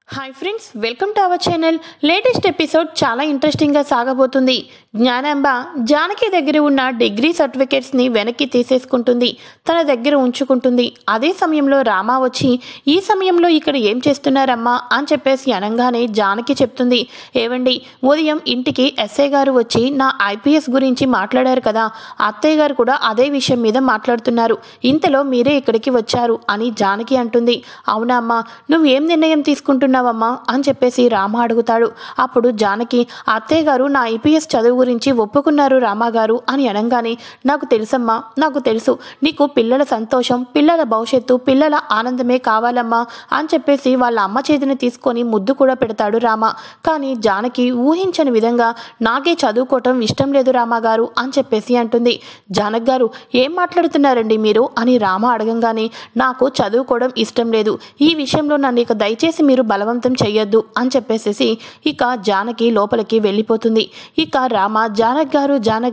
Hi friends, welcome to our channel. Latest episode చాలా ఇంట్రెస్టింగ్గా సాగబోతుంది. జ్ఞానాంబ జానకి దగ్గర ఉన్న డిగ్రీ సర్టిఫికేట్స్ని వెనక్కి తీసేసుకుంటుంది, తన దగ్గర ఉంచుకుంటుంది. అదే సమయంలో రామ వచ్చి ఈ సమయంలో ఇక్కడ ఏం చేస్తున్నారమ్మా అని చెప్పేసి అనగానే జానకి చెప్తుంది, ఏవండి ఉదయం ఇంటికి ఎస్ఐ గారు వచ్చి నా ఐపీఎస్ గురించి మాట్లాడారు కదా, అత్తయ్య గారు కూడా అదే విషయం మీద మాట్లాడుతున్నారు, ఇంతలో మీరే ఇక్కడికి వచ్చారు అని జానకి అంటుంది. అవునా అమ్మా, నువ్వు ఏం నిర్ణయం తీసుకుంటున్నావు అని చెప్పేసి రామ అడుగుతాడు. అప్పుడు జానకి, అత్తయ్య గారు నా ఐపీఎస్ చదువు గురించి ఒప్పుకున్నారు రామగారు అని అనగానే, నాకు తెలుసమ్మా, నాకు తెలుసు, నీకు పిల్లల సంతోషం, పిల్లల భవిష్యత్తు, పిల్లల ఆనందమే కావాలమ్మా అని చెప్పేసి వాళ్ళ అమ్మ చేతిని తీసుకొని ముద్దు కూడా పెడతాడు రామ. కానీ జానకి ఊహించని విధంగా నాకే చదువుకోవటం ఇష్టం లేదు రామగారు అని చెప్పేసి అంటుంది. జానక్ గారు ఏం మాట్లాడుతున్నారండి మీరు అని రామ అడగంగానే, నాకు చదువుకోవడం ఇష్టం లేదు, ఈ విషయంలో నన్ను ఇక దయచేసి మీరు బలవంతం చెయ్యొద్దు అని చెప్పేసేసి ఇక జానకి లోపలికి వెళ్ళిపోతుంది. ఇక రామ జానక్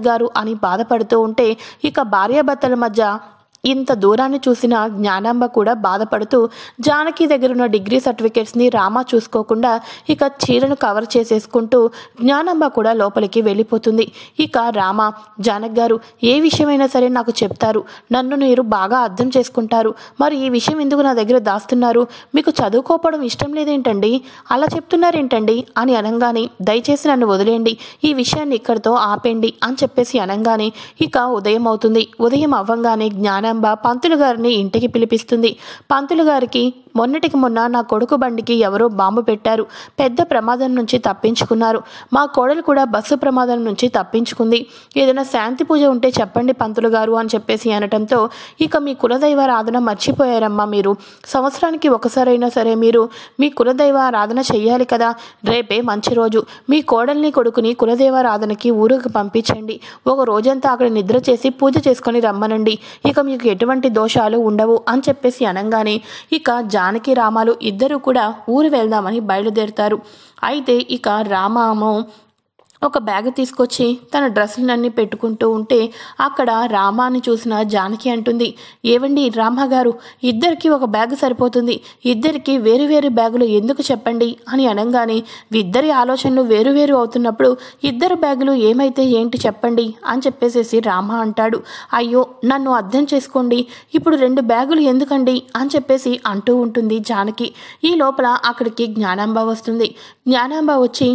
గారు అని బాధపడుతూ ఉంటే ఇక భార్యాభర్తల మధ్య ఇంత దూరాన్ని చూసిన జ్ఞానాంబ కూడా బాధపడుతూ జానకి దగ్గర ఉన్న డిగ్రీ సర్టిఫికేట్స్ని రామ చూసుకోకుండా ఇక చీరను కవర్ చేసేసుకుంటూ జ్ఞానాంబ కూడా లోపలికి వెళ్ళిపోతుంది. ఇక రామ, జానక్ గారు ఏ విషయమైనా సరే నాకు చెప్తారు, నన్ను మీరు బాగా అర్థం చేసుకుంటారు, మరి ఈ విషయం ఎందుకు నా దగ్గర దాస్తున్నారు, మీకు చదువుకోవడం ఇష్టం లేదేంటండి, అలా చెప్తున్నారేంటండి అని అనగానే, దయచేసి నన్ను వదిలేయండి, ఈ విషయాన్ని ఇక్కడితో ఆపేయండి అని చెప్పేసి అనగానే ఇక ఉదయం అవుతుంది. ఉదయం అవ్వంగానే జ్ఞానాంబ పంతులు గారిని ఇంటికి పిలిపిస్తుంది. పంతులు గారికి, మొన్నటికి మొన్న నా కొడుకు బండికి ఎవరో బాంబు పెట్టారు, పెద్ద ప్రమాదం నుంచి తప్పించుకున్నారు, మా కోడలు కూడా బస్సు ప్రమాదం నుంచి తప్పించుకుంది, ఏదైనా శాంతి పూజ ఉంటే చెప్పండి పంతులు గారు అని చెప్పేసి అనటంతో, ఇక మీ కులదైవారాధన మర్చిపోయారమ్మా మీరు, సంవత్సరానికి ఒకసారైనా సరే మీరు మీ కులదైవారాధన చెయ్యాలి కదా, రేపే మంచి రోజు, మీ కోడల్ని కొడుకుని కులదైవారాధనకి ఊరికి పంపించండి, ఒక రోజంతా అక్కడ నిద్ర చేసి పూజ చేసుకొని రమ్మనండి, ఇక మీకు ఎటువంటి దోషాలు ఉండవు అని చెప్పేసి అనగానే ఇక జానకి రామాలు ఇద్దరు కూడా ఊరు వెళ్దామని బయలుదేరుతారు. అయితే ఇక రామము ఒక బ్యాగ్ తీసుకొచ్చి తన డ్రెస్సులన్నీ పెట్టుకుంటూ ఉంటే అక్కడ రామాని చూసిన జానకి అంటుంది, ఏవండి రామగారు, ఇద్దరికి ఒక బ్యాగ్ సరిపోతుంది, ఇద్దరికి వేరు వేరు బ్యాగులు ఎందుకు చెప్పండి అని అనగానే, ఇద్దరి ఆలోచనలు వేరు అవుతున్నప్పుడు ఇద్దరు బ్యాగులు ఏమైతే ఏంటి చెప్పండి అని చెప్పేసేసి రామ అంటాడు. అయ్యో నన్ను అర్థం చేసుకోండి, ఇప్పుడు 2 బ్యాగులు ఎందుకండి అని చెప్పేసి అంటూ ఉంటుంది జానకి. ఈ లోపల అక్కడికి జ్ఞానాంబ వస్తుంది. జ్ఞానాంబ వచ్చి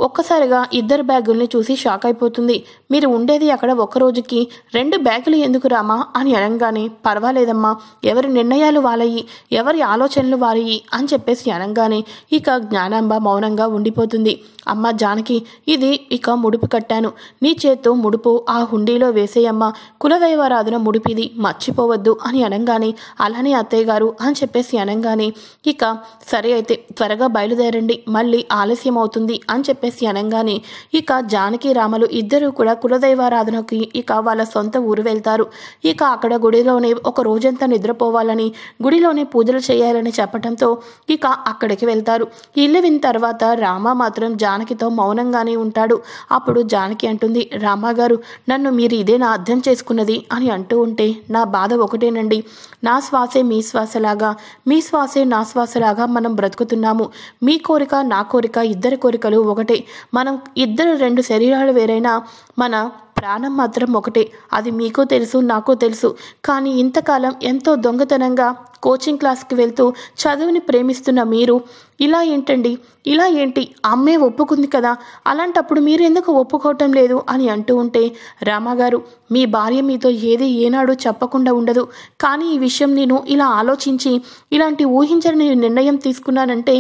ఒక్కసారిగా ఇద్దరు బ్యాగుల్ని చూసి షాక్ అయిపోతుంది. మీరు ఉండేది అక్కడ ఒక రోజుకి 2 బ్యాగులు ఎందుకు రామా అని అనగానే, పర్వాలేదమ్మా, ఎవరి నిర్ణయాలు వాళ్ళయి, ఎవరి ఆలోచనలు వారియి అని చెప్పేసి అనగానే ఇక జ్ఞానాంబ మౌనంగా ఉండిపోతుంది. అమ్మ జానకి, ఇది ఇక ముడుపు కట్టాను, నీ చేత్తో ముడుపు ఆ హుండీలో వేసేయమ్మా, కులదైవారాధన ముడిపిది మర్చిపోవద్దు అని అనగానే, అలానే అత్తయ్య గారు అని చెప్పేసి అనగానే ఇక సరే అయితే త్వరగా బయలుదేరండి, మళ్ళీ ఆలస్యం అవుతుంది అని చెప్పేసి అనగానే ఇక జానకి రామలు ఇద్దరు కూడా కులదైవారాధనకి ఇక వాళ్ళ సొంత ఊరు వెళ్తారు. ఇక అక్కడ గుడిలోనే ఒక రోజంతా నిద్రపోవాలని, గుడిలోనే పూజలు చేయాలని చెప్పడంతో ఇక అక్కడికి వెళ్తారు. ఇల్లు విన్న తర్వాత రామ మాత్రం జానకితో మౌనంగానే ఉంటాడు. అప్పుడు జానకి అంటుంది, రామగారు, నన్ను మీరు ఇదేనా అర్థం చేసుకున్నది అని అంటూ ఉంటే, నా బాధ ఒకటేనండి, నా శ్వాసే మీ శ్వాసలాగా, మీ శ్వాసే నా శ్వాసలాగా మనం బ్రతుకుతున్నాము, మీ కోరిక నా కోరిక, ఇద్దరి కోరికలు ఒకటే, మనం ఇద్దరు 2 శరీరాలు వేరైనా మన ప్రాణం మాత్రం ఒకటే, అది మీకు తెలుసు నాకు తెలుసు, కానీ ఇంతకాలం ఎంతో దొంగతనంగా కోచింగ్ క్లాస్కి వెళ్తూ చదువుని ప్రేమిస్తున్న మీరు ఇలా ఏంటండి, ఇలా ఏంటి, అమ్మే ఒప్పుకుంది కదా, అలాంటప్పుడు మీరు ఎందుకు ఒప్పుకోవటం లేదు అని అంటూ ఉంటే, రామగారు, మీ భార్య మీతో ఏది ఏనాడు చెప్పకుండా ఉండదు, కానీ ఈ విషయం నేను ఇలా ఆలోచించి ఇలాంటి ఊహించని నిర్ణయం తీసుకున్నానంటే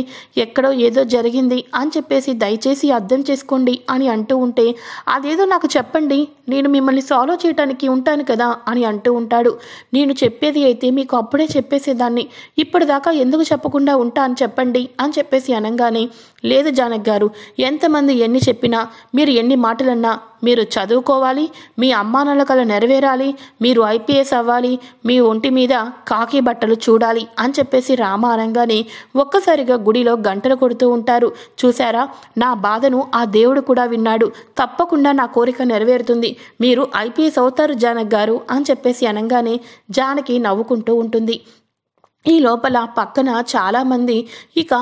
ఎక్కడో ఏదో జరిగింది అని చెప్పేసి దయచేసి అర్థం చేసుకోండి అని అంటూ ఉంటే, అదేదో నాకు చెప్పండి, నేను మిమ్మల్ని సాల్వ్ చేయడానికి ఉంటాను కదా అని అంటూ ఉంటాడు. నేను చెప్పేది అయితే మీకు అప్పుడే చెప్పేసేదాన్ని, ఇప్పటిదాకా ఎందుకు చెప్పకుండా ఉంటా అని చెప్పండి అని చెప్పేసి అనగానే, లేదు జానక్ గారు, ఎంతమంది ఎన్ని చెప్పినా, మీరు ఎన్ని మాటలన్నా, మీరు చదువుకోవాలి, మీ అమ్మానాల కల నెరవేరాలి, మీరు ఐపీఎస్ అవ్వాలి, మీ ఒంటి మీద కాకి బట్టలు చూడాలి అని చెప్పేసి రామ అనగానే ఒక్కసారిగా గుడిలో గంటలు కొడుతూ ఉంటారు. చూసారా, నా బాధను ఆ దేవుడు కూడా విన్నాడు, తప్పకుండా నా కోరిక నెరవేరుతుంది, మీరు ఐపీఎస్ అవుతారు జానక్ గారు అని చెప్పేసి అనగానే జానకి నవ్వుకుంటూ ఉంటుంది. ఈ లోపల పక్కన చాలామంది ఇక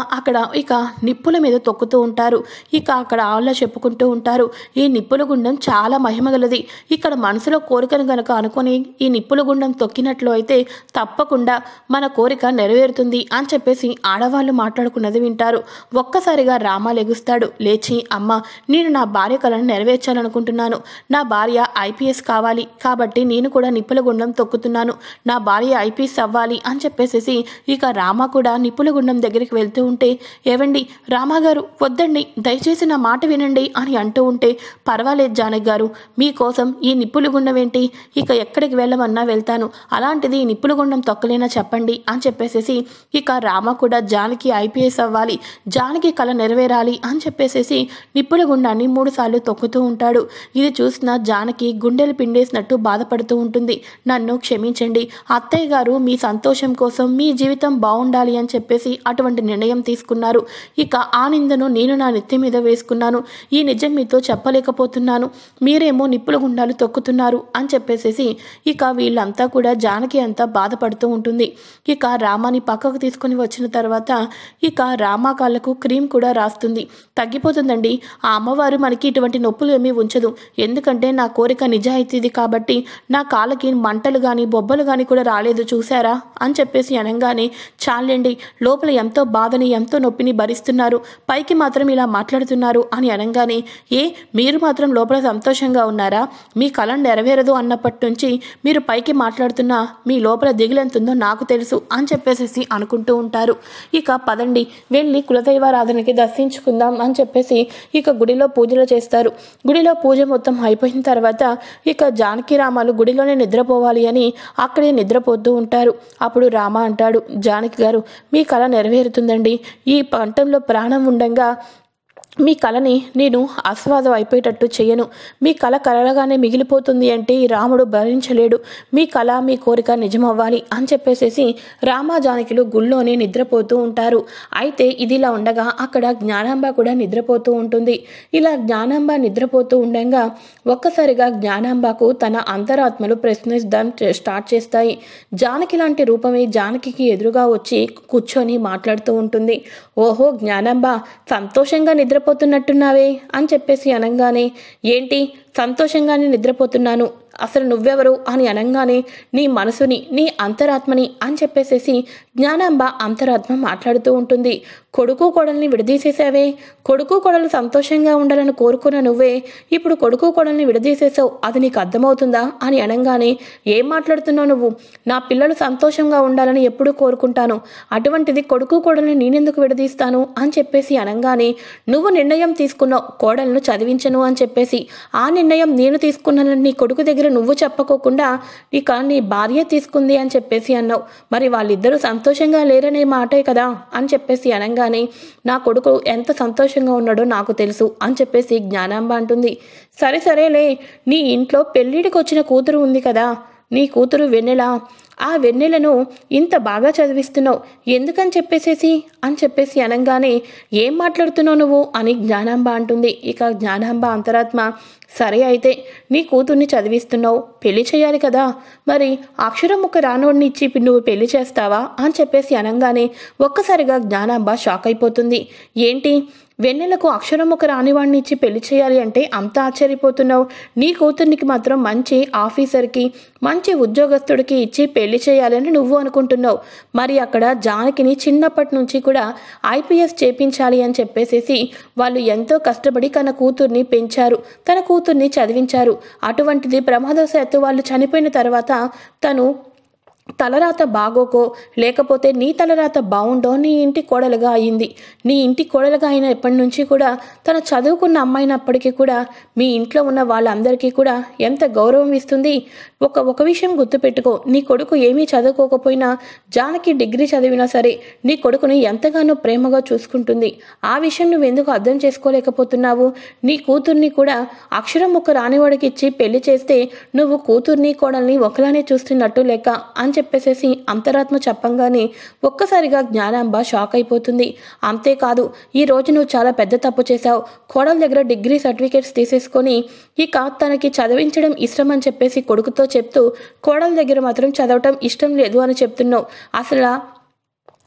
నిప్పుల మీద తొక్కుతూ ఉంటారు. ఇక అక్కడ ఆళ్ళ చెప్పుకుంటూ ఉంటారు, ఈ నిప్పుల గుండం చాలా మహిమగలది. ఇక్కడ మనసులో కోరికను గనక అనుకొని ఈ నిప్పుల గుండం తొక్కినట్లు అయితే తప్పకుండా మన కోరిక నెరవేరుతుంది అని చెప్పేసి ఆడవాళ్ళు మాట్లాడుకున్నది వింటారు. ఒక్కసారిగా రామ లెగుస్తాడు. లేచి, అమ్మ, నేను నా భార్య కలను నెరవేర్చాలనుకుంటున్నాను. నా భార్య ఐపీఎస్ కావాలి కాబట్టి నేను కూడా నిప్పుల గుండం తొక్కుతున్నాను. నా భార్య ఐపీఎస్ అవ్వాలి అని చెప్పేసి ఇక రామ కూడా నిప్పుల గుండం దగ్గరికి వెళ్తూ ఉంటే, ఏవండి రామాగారు, వద్దండి, దయచేసి నా మాట వినండి అని అంటూ ఉంటే, పర్వాలేదు జానకి గారు, మీకోసం ఈ నిప్పుల గుండం ఏంటి, ఇక ఎక్కడికి వెళ్ళమన్నా వెళ్తాను, అలాంటిది ఈ నిప్పుల గుండం తొక్కలేనా చెప్పండి అని చెప్పేసి ఇక రామ కూడా జానకి ఐపీఎస్ అవ్వాలి, జానకి కల నెరవేరాలి అని చెప్పేసి నిప్పుల గుండాన్ని 3 సార్లు తొక్కుతూ ఉంటాడు. ఇది చూసిన జానకి గుండెలు పిండేసినట్టు బాధపడుతూ ఉంటుంది. నన్ను క్షమించండి అత్తయ్య గారు, మీ సంతోషం కోసం, మీ జీవితం బాగుండాలి అని చెప్పేసి అటువంటి నిర్ణయం తీసుకున్నారు. ఇక ఆ నిందను నేను నా నెత్తి మీద వేసుకున్నాను. ఈ నిజం మీతో చెప్పలేకపోతున్నాను. మీరేమో నిప్పుల గుండాలు తొక్కుతున్నారు అని చెప్పేసి ఇక వీళ్ళంతా కూడా జానకి అంతా బాధపడుతూ ఉంటుంది. ఇక రామాని పక్కకు తీసుకుని వచ్చిన తర్వాత ఇక రామ కాళ్ళకు క్రీమ్ కూడా రాస్తుంది. తగ్గిపోతుందండి, ఆ అమ్మవారు మనకి ఇటువంటి నొప్పులు ఏమీ ఉంచదు. ఎందుకంటే నా కోరిక నిజాయితీది కాబట్టి నా కాళ్ళకి మంటలు కానీ బొబ్బలు కానీ కూడా రాలేదు, చూసారా అని చెప్పేసి అనగానే, చాలండి, లోపల ఎంతో బాధని ఎంతో నొప్పిని భరిస్తున్నారు, పైకి మాత్రం ఇలా మాట్లాడుతున్నారు అని అనగానే, మీరు మాత్రం లోపల సంతోషంగా ఉన్నారా, మీ కల నెరవేరదు అన్నప్పటి నుంచి మీరు పైకి మాట్లాడుతున్నా మీ లోపల దిగులెంతుందో నాకు తెలుసు అని చెప్పేసి అనుకుంటూ ఉంటారు. ఇక పదండి వెళ్ళి కులదైవారాధనకి దర్శించుకుందాం అని చెప్పేసి ఇక గుడిలో పూజలు చేస్తారు. గుడిలో పూజ మొత్తం అయిపోయిన తర్వాత ఇక జానకి రామాలు గుడిలోనే నిద్రపోవాలి అని అక్కడే నిద్రపోతూ ఉంటారు. అప్పుడు రామ అంటాడు, జానకి గారు, మీ కల నెరవేరుతుందండి. ఈ పంటంలో ప్రాణం ఉండంగా మీ కళని నేను ఆస్వాదం అయిపోయేటట్టు చేయను. మీ కళ కలగానే మిగిలిపోతుంది అంటే ఈ రాముడు భరించలేడు. మీ కళ, మీ కోరిక నిజమవ్వాలి అని చెప్పేసి రామ జానకిలు గుళ్ళోనే నిద్రపోతూ ఉంటారు. అయితే ఇదిలా ఉండగా అక్కడ జ్ఞానాంబ కూడా నిద్రపోతూ ఉంటుంది. ఇలా జ్ఞానాంబ నిద్రపోతూ ఉండగా ఒక్కసారిగా జ్ఞానాంబకు తన అంతరాత్మలు ప్రశ్నించడం స్టార్ట్ చేస్తాయి. జానకి లాంటి రూపమే జానకి ఎదురుగా వచ్చి కూర్చొని మాట్లాడుతూ ఉంటుంది. ఓహో జ్ఞానాంబ, సంతోషంగా నిద్రపోతున్నట్టున్నావే అని చెప్పేసి అనగానే, ఏంటి సంతోషంగానే నిద్రపోతున్నాను, అసలు నువ్వెవరు అని అనగానే, నీ మనసుని, నీ అంతరాత్మని అని చెప్పేసి జ్ఞానాంబ అంతరాత్మ మాట్లాడుతూ ఉంటుంది. కొడుకు కోడల్ని విడదీసేసావే, కొడుకు కోడలు సంతోషంగా ఉండాలని కోరుకున్న నువ్వే ఇప్పుడు కొడుకు కోడల్ని విడదీసేసావు, అది నీకు అర్థమవుతుందా అని అనగానే, ఏం మాట్లాడుతున్నావు నువ్వు, నా పిల్లలు సంతోషంగా ఉండాలని ఎప్పుడూ కోరుకుంటాను, అటువంటిది కొడుకు కోడల్ని నేనెందుకు విడదీస్తాను అని చెప్పేసి అనగానే, నువ్వు నిర్ణయం తీసుకున్నావు కోడలను చదివించను అని చెప్పేసి, ఆ నిర్ణయం నేను తీసుకున్నానని నీ కొడుకు దగ్గర నువ్వు చెప్పకోకుండా ఇక నీ భార్య తీసుకుంది అని చెప్పేసి అన్నావు, మరి వాళ్ళిద్దరూ సంతోషంగా లేరనే మాటే కదా అని చెప్పేసి అనగానే, నా కొడుకు ఎంత సంతోషంగా ఉన్నాడో నాకు తెలుసు అని చెప్పేసి జ్ఞానాంబ అంటుంది. సరేలే, నీ ఇంట్లో పెళ్ళిడికి వచ్చిన కూతురు ఉంది కదా, నీ కూతురు వెన్నెల, ఆ వెన్నెలను ఇంత బాగా చదివిస్తున్నావు ఎందుకని చెప్పేసి అనగానే, ఏం మాట్లాడుతున్నావు నువ్వు అని జ్ఞానాంబ అంటుంది. ఇక జ్ఞానాంబ అంతరాత్మ, సరే అయితే నీ కూతుర్ని చదివిస్తున్నావు, పెళ్లి చేయాలి కదా, మరి అక్షరం ముక్క రానోడిని ఇచ్చి నువ్వు పెళ్లి చేస్తావా అని చెప్పేసి అనగానే ఒక్కసారిగా జ్ఞానాంబ షాక్ అయిపోతుంది. ఏంటి, వెన్నెలకు అక్షరం ఒక రానివాడిని ఇచ్చి పెళ్లి చేయాలి అంటే అంత ఆశ్చర్యపోతున్నావు, నీ కూతుర్నికి మాత్రం మంచి ఆఫీసర్కి, మంచి ఉద్యోగస్తుడికి ఇచ్చి పెళ్లి చేయాలని నువ్వు అనుకుంటున్నావు, మరి అక్కడ జానకిని చిన్నప్పటి నుంచి కూడా ఐపీఎస్ చేపించాలి అని చెప్పేసి వాళ్ళు ఎంతో కష్టపడి తన కూతుర్ని పెంచారు, తన కూతుర్ని చదివించారు, అటువంటిది ప్రమాదవశాత్తు వాళ్ళు చనిపోయిన తర్వాత తను తలరాత బాగోకో లేకపోతే నీ తలరాత బాగుండో నీ ఇంటి కోడలుగా అయింది. నీ ఇంటి కోడలుగా అయిన ఎప్పటి నుంచి కూడా తన చదువుకున్న అమ్మాయినప్పటికీ కూడా మీ ఇంట్లో ఉన్న వాళ్ళందరికీ కూడా ఎంత గౌరవం ఇస్తుంది. ఒక విషయం గుర్తుపెట్టుకో, నీ కొడుకు ఏమీ చదువుకోకపోయినా జానకి డిగ్రీ చదివినా సరే నీ కొడుకుని ఎంతగానో ప్రేమగా చూసుకుంటుంది. ఆ విషయం నువ్వు ఎందుకు అర్థం చేసుకోలేకపోతున్నావు? నీ కూతుర్ని కూడా అక్షరం ముక్క రానివాడికి ఇచ్చి పెళ్లి చేస్తే నువ్వు కూతుర్ని కోడల్ని ఒకలానే చూస్తున్నట్టు లెక్క అని చెప్పేసి అంతరాత్మ చెప్పంగానే ఒక్కసారిగా జ్ఞానాంబ షాక్ అయిపోతుంది. అంతేకాదు, ఈ రోజు నువ్వు చాలా పెద్ద తప్పు చేశావు. కోడల దగ్గర డిగ్రీ సర్టిఫికేట్స్ తీసేసుకొని ఇక తనకి చదివించడం ఇష్టం అని చెప్పేసి కొడుకుతో చెప్తూ కోడల దగ్గర మాత్రం చదవటం ఇష్టం లేదు అని చెప్తున్నావు. అసలు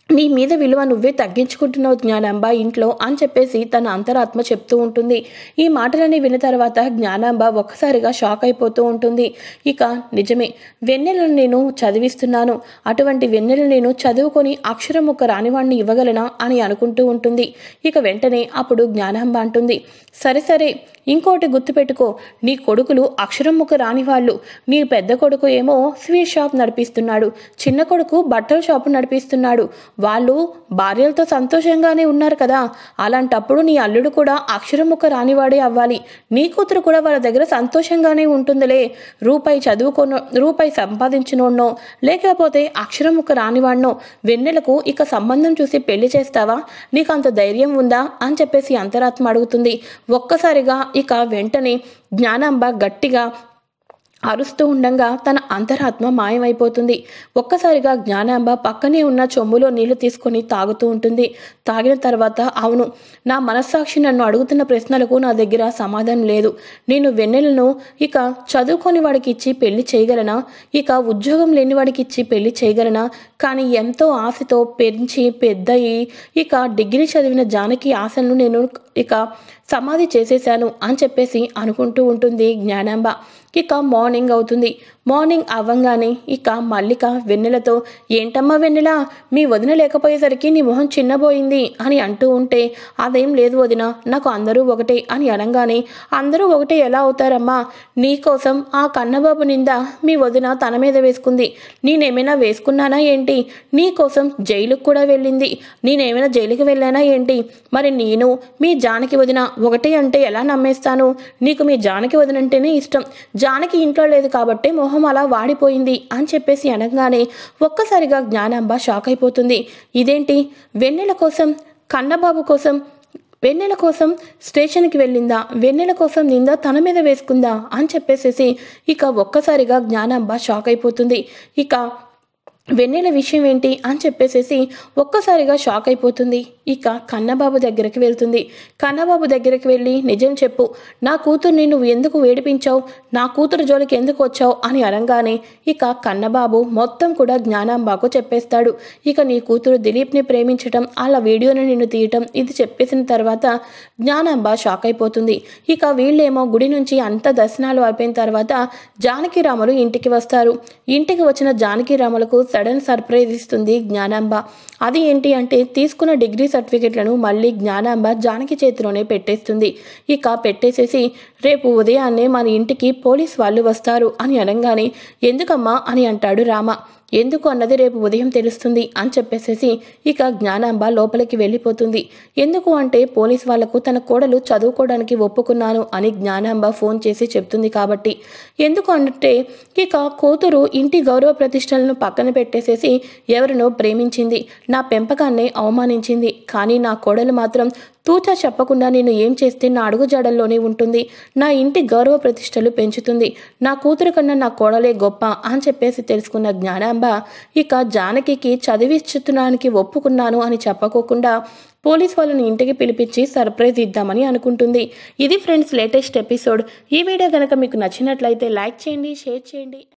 నీ మీద విలువ నువ్వే తగ్గించుకుంటున్నావు జ్ఞానాంబ ఇంట్లో అని చెప్పేసి తన అంతరాత్మ చెప్తూ ఉంటుంది. ఈ మాటలని విన్న తర్వాత జ్ఞానాంబ ఒక్కసారిగా షాక్ అయిపోతూ ఉంటుంది. ఇక నిజమే, వెన్నెలను నేను చదివిస్తున్నాను, అటువంటి వెన్నెలను నేను చదువుకొని అక్షరం ముక్క రానివాణ్ణి ఇవ్వగలనా అని అనుకుంటూ ఉంటుంది. ఇక వెంటనే అప్పుడు జ్ఞానాంబ అంటుంది, సరే సరే, ఇంకోటి గుర్తుపెట్టుకో, నీ కొడుకులు అక్షరం ముక్క రాని వాళ్ళు. నీ పెద్ద కొడుకు ఏమో స్వీట్ షాప్ నడిపిస్తున్నాడు, చిన్న కొడుకు బట్టల షాపు నడిపిస్తున్నాడు. వాళ్ళు భార్యలతో సంతోషంగానే ఉన్నారు కదా, అలాంటప్పుడు నీ అల్లుడు కూడా అక్షరం ముక్క రానివాడే అవ్వాలి. నీ కూతురు కూడా వాళ్ళ దగ్గర సంతోషంగానే ఉంటుందిలే. రూపాయి సంపాదించినోడ్నో లేకపోతే అక్షరం ముక్క రానివాడినో వెన్నెలకు ఇక సంబంధం చూసి పెళ్లి చేస్తావా? నీకు అంత ధైర్యం ఉందా అని చెప్పేసి అంతరాత్మ అడుగుతుంది. ఒక్కసారిగా ఇక వెంటనే జ్ఞానాంబ గట్టిగా అరుస్తూ ఉండంగా తన అంతరాత్మ మాయమైపోతుంది. ఒక్కసారిగా జ్ఞానాంబ పక్కనే ఉన్న చెంబులో నీళ్లు తీసుకొని తాగుతూ ఉంటుంది. తాగిన తర్వాత, అవును, నా మనస్సాక్షి నన్ను అడుగుతున్న ప్రశ్నలకు నా దగ్గర సమాధానం లేదు. నేను వెన్నెలను ఇక చదువుకొని వాడికి ఇచ్చి పెళ్లి చేయగలనా? ఇక ఉద్యోగం లేని వాడికి ఇచ్చి పెళ్లి చేయగలనా? కానీ ఎంతో ఆశతో పెంచి పెద్దయి ఇక డిగ్రీ చదివిన జానకి ఆశలను నేను ఇక సమాధి చేసేశాను అని చెప్పేసి అనుకుంటూ ఉంటుంది జ్ఞానాంబ. ఇక మార్నింగ్ అవుతుంది. మార్నింగ్ అవ్వంగానే ఇక మల్లిక వెన్నెలతో, ఏంటమ్మా వెన్నెల, మీ వదిన లేకపోయేసరికి నీ మొహం చిన్నబోయింది అని అంటూ ఉంటే, అదేం లేదు వదిన, నాకు అందరూ ఒకటే అని అనగానే, అందరూ ఒకటే ఎలా అవుతారమ్మా? నీకోసం ఆ కన్నబాబు నింద మీ వదిన తన మీద వేసుకుంది, నేనేమైనా వేసుకున్నానా ఏంటి? నీకోసం జైలుకు కూడా వెళ్ళింది, నేనేమైనా జైలుకి వెళ్ళానా ఏంటి? మరి నేను మీ జానకి వదిన ఒకటే అంటే ఎలా నమ్మేస్తాను? నీకు మీ జానకి వదినంటేనే ఇష్టం, జానకి ఇంట్లో లేదు కాబట్టి మొహం అలా వాడిపోయింది అని చెప్పేసి అనగానే ఒక్కసారిగా జ్ఞానాంబ షాక్ అయిపోతుంది. ఇదేంటి, వెన్నెల కోసం, కన్నబాబు కోసం, వెన్నెల కోసం స్టేషన్కి వెళ్ళిందా? వెన్నెల కోసం నింద తన మీద వేసుకుందా అని చెప్పేసేసి ఇక ఒక్కసారిగా జ్ఞానాంబ షాక్ అయిపోతుంది. ఇక వెన్నెల విషయం ఏంటి అని చెప్పేసేసి ఒక్కసారిగా షాక్ అయిపోతుంది. ఇక కన్నబాబు దగ్గరికి వెళ్తుంది. కన్నబాబు దగ్గరికి వెళ్ళి, నిజం చెప్పు, నా కూతుర్ని నువ్వు ఎందుకు వేడిపించావు? నా కూతురు జోలికి ఎందుకు వచ్చావు అని అనగానే ఇక కన్నబాబు మొత్తం కూడా జ్ఞానాంబకు చెప్పేస్తాడు. ఇక నీ కూతురు దిలీప్ని ప్రేమించటం, అలా వీడియోని నిన్ను తీయటం, ఇది చెప్పేసిన తర్వాత జ్ఞానాంబ షాక్ అయిపోతుంది. ఇక వీళ్ళేమో గుడి నుంచి అంత దర్శనాలు అయిపోయిన తర్వాత జానకిరాములు ఇంటికి వస్తారు. ఇంటికి వచ్చిన జానకిరాములకు సడన్ సర్ప్రైజ్ ఇస్తుంది జ్ఞానాంబ. అది ఏంటి అంటే, తీసుకున్న డిగ్రీ సర్టిఫికెట్లను మళ్ళీ జ్ఞానాంబ జానకి చేతిలోనే పెట్టేస్తుంది. ఇక పెట్టేసేసి, రేపు ఉదయాన్నే మన ఇంటికి పోలీస్ వాళ్ళు వస్తారు అని అనగానే, ఎందుకమ్మా అని అంటాడు రామ. ఎందుకు అన్నది రేపు ఉదయం తెలుస్తుంది అని చెప్పేసేసి ఇక జ్ఞానాంబ లోపలికి వెళ్ళిపోతుంది. ఎందుకు అంటే, పోలీస్ వాళ్లకు తన కోడలు చదువుకోవడానికి ఒప్పుకున్నాను అని జ్ఞానాంబ ఫోన్ చేసి చెప్తుంది కాబట్టి. ఎందుకు అంటే, ఇక కూతురు ఇంటి గౌరవ ప్రతిష్టలను పక్కన పెట్టేసేసి ఎవరినో ప్రేమించింది, నా పెంపకాన్నే అవమానించింది, కానీ నా కోడలు మాత్రం తూచా చెప్పకుండా నేను ఏం చేస్తే నా అడుగుజాడల్లోనే ఉంటుంది, నా ఇంటి గౌరవ ప్రతిష్టలు పెంచుతుంది, నా కూతురు కన్నా నా కోడలే గొప్ప అని చెప్పేసి తెలుసుకున్న జ్ఞానాంబ ఇక జానకి చదివించడానికి ఒప్పుకున్నాను అని చెప్పకోకుండా పోలీస్ వాళ్ళని ఇంటికి పిలిపించి సర్ప్రైజ్ ఇద్దామని అనుకుంటుంది. ఇది ఫ్రెండ్స్ లేటెస్ట్ ఎపిసోడ్. ఈ వీడియో కనుక మీకు నచ్చినట్లయితే లైక్ చేయండి, షేర్ చేయండి.